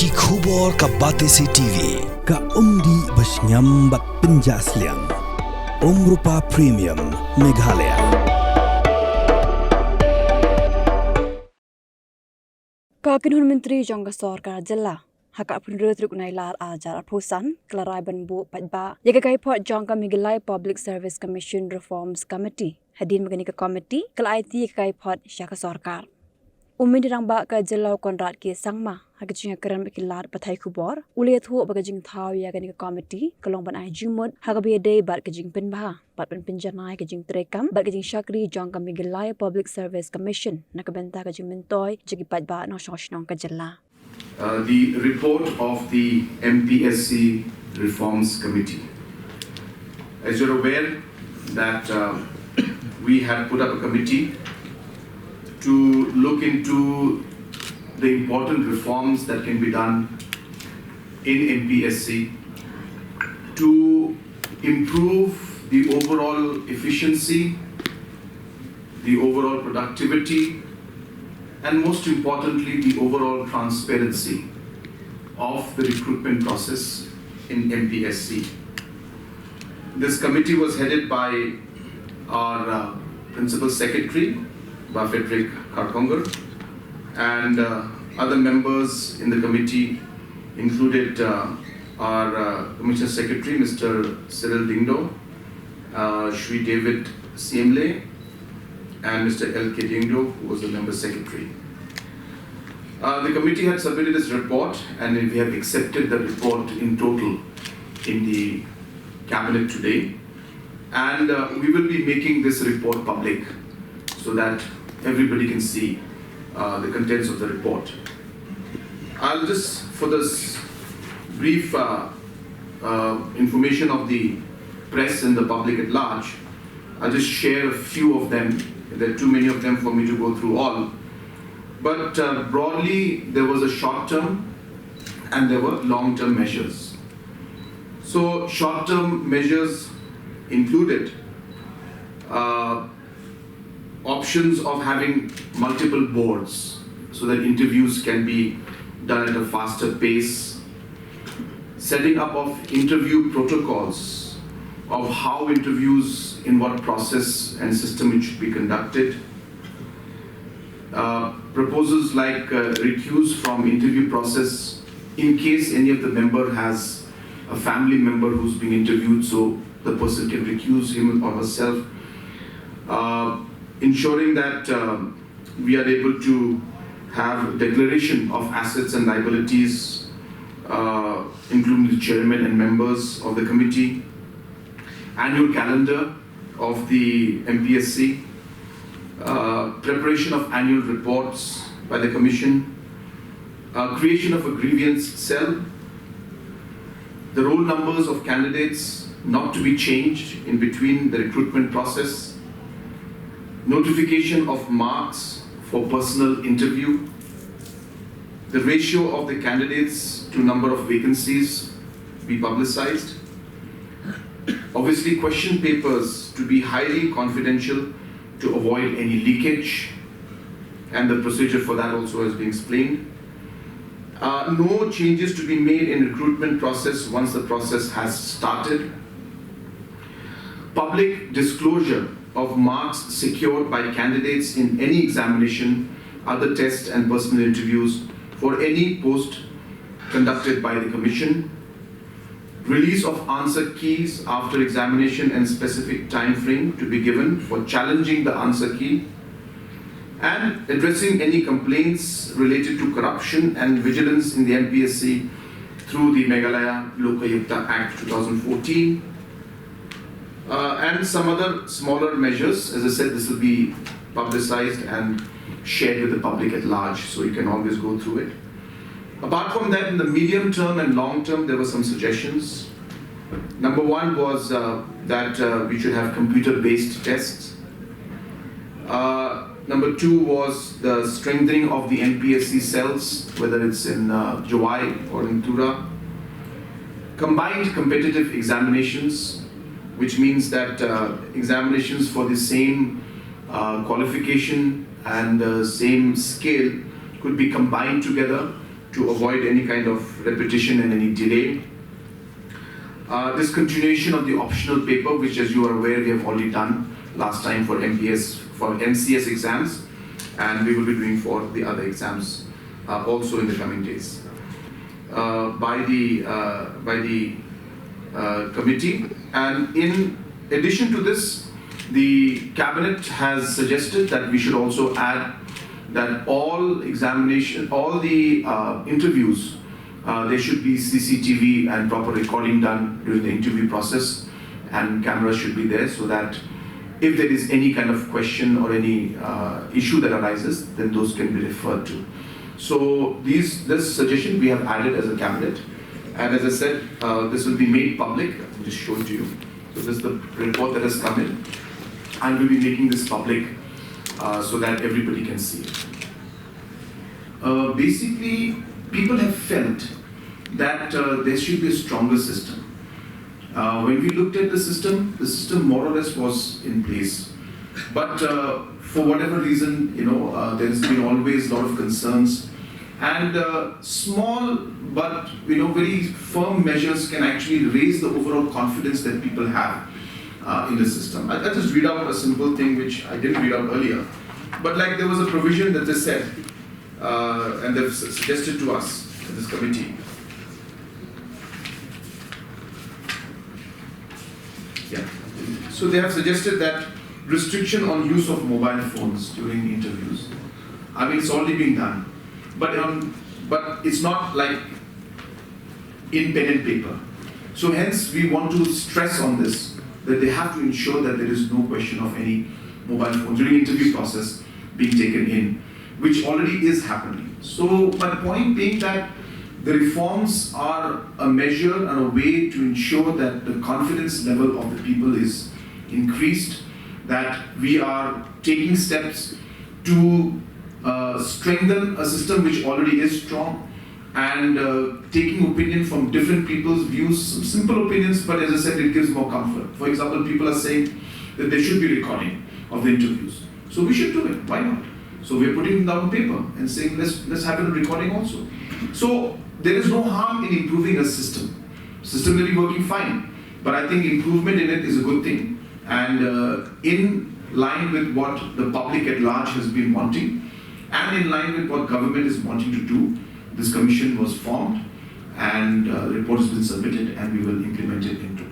Ki khubor ka Batesi TV ka umdi basnyam bat penjaslian. Rupa Premium Meghalaya. Kakinun Menteri Jangka Sorkar Jela Hakak Penurut Rukunai Lar Ajar Pusan Kelarai Banbu Paidbah Jaga Kaiphod Jangka Meghalaya Public Service Commission Reforms Committee Hadin Mengenika Komiti Kelai Ti Kaiphod Jangka Sorkar Umin dirang ka Jelau Konrad Ki Sangma Hakajing Keran Bekilar Patai Kubor Uliat Hu Bagajing Tau Ya Ganika Komiti Kelong Ban Ai Jumut Hagabi Day Bat Kajing Paidbah Bat Penjanai Kajing Trekam Bat Kajing Syakri Jangka Meghalaya Public Service Commission Nakabenta Kajing Mentoy Jagi Paidbah No Shoshnong Kajela. The report of the MPSC Reforms Committee. As you're aware that we had put up a committee to look into the important reforms that can be done in MPSC to improve the overall efficiency, the overall productivity, and most importantly, the overall transparency of the recruitment process in MPSC. This committee was headed by our Principal Secretary, Frederick Harkonger, and other members in the committee included our Commissioner Secretary, Mr. Cyril Dingdo, Shri David Siemle, and Mr. L.K. Dingdo, who was the member secretary. The committee had submitted its report, and we have accepted the report in total in the cabinet today. And we will be making this report public so that everybody can see the contents of the report. I'll just, for this brief information of the press and the public at large, I'll just share a few of them. There are too many of them for me to go through all. But broadly, there was a short-term and there were long-term measures. So short-term measures included options of having multiple boards so that interviews can be done at a faster pace, setting up of interview protocols of how interviews, in what process and system it should be conducted. Proposals like recuse from interview process in case any of the member has a family member who's being interviewed, so the person can recuse him or herself. Ensuring that we are able to have declaration of assets and liabilities, including the chairman and members of the committee, annual calendar of the MPSC, preparation of annual reports by the Commission, creation of a grievance cell, the roll numbers of candidates not to be changed in between the recruitment process, notification of marks for personal interview, the ratio of the candidates to number of vacancies be publicized, obviously question papers to be highly confidential to avoid any leakage, and the procedure for that also has been explained. No changes to be made in recruitment process once the process has started. Public disclosure of marks secured by candidates in any examination, other tests and personal interviews for any post conducted by the Commission. Release of answer keys after examination and specific time frame to be given for challenging the answer key, and addressing any complaints related to corruption and vigilance in the MPSC through the Meghalaya Lokayukta Act 2014, and some other smaller measures. As I said, this will be publicized and shared with the public at large, so you can always go through it. Apart from that, in the medium term and long term, there were some suggestions. Number one was that we should have computer-based tests. Number two was the strengthening of the MPSC cells, whether it's in Jawai or in Tura. Combined competitive examinations, which means that examinations for the same qualification and same scale could be combined together to avoid any kind of repetition and any delay. This continuation of the optional paper, which as you are aware, we have already done last time for MCS exams, and we will be doing for the other exams also in the coming days. By the committee, and in addition to this, the cabinet has suggested that we should also add that all the interviews, there should be CCTV and proper recording done during the interview process, and cameras should be there so that if there is any kind of question or any issue that arises, then those can be referred to. So this suggestion we have added as a cabinet, and as I said, this will be made public. I'll just show it to you. So this is the report that has come in, and we'll be making this public so that everybody can see it. Basically, people have felt that there should be a stronger system. When we looked at the system more or less was in place. But for whatever reason, there has been always a lot of concerns. And small but very firm measures can actually raise the overall confidence that people have in the system. I'll just read out a simple thing which I didn't read out earlier. But like there was a provision that they said, and they've suggested to us in this committee. Yeah. So they have suggested that restriction on use of mobile phones during interviews. I mean, it's already been done, but it's not like in pen and paper. So hence, we want to stress on this, that they have to ensure that there is no question of any mobile phone during interview process being taken in, which already is happening. So my point being that the reforms are a measure and a way to ensure that the confidence level of the people is increased, that we are taking steps to strengthen a system which already is strong, and taking opinion from different people's views, some simple opinions, but as I said, it gives more comfort. For example, people are saying that there should be recording of the interviews. So we should do it, why not? So we're putting it down on paper and saying let's have a recording also. So there is no harm in improving a system. System may be working fine, but I think improvement in it is a good thing. And in line with what the public at large has been wanting, and in line with what government is wanting to do, this commission was formed, and the report has been submitted, and we will implement it into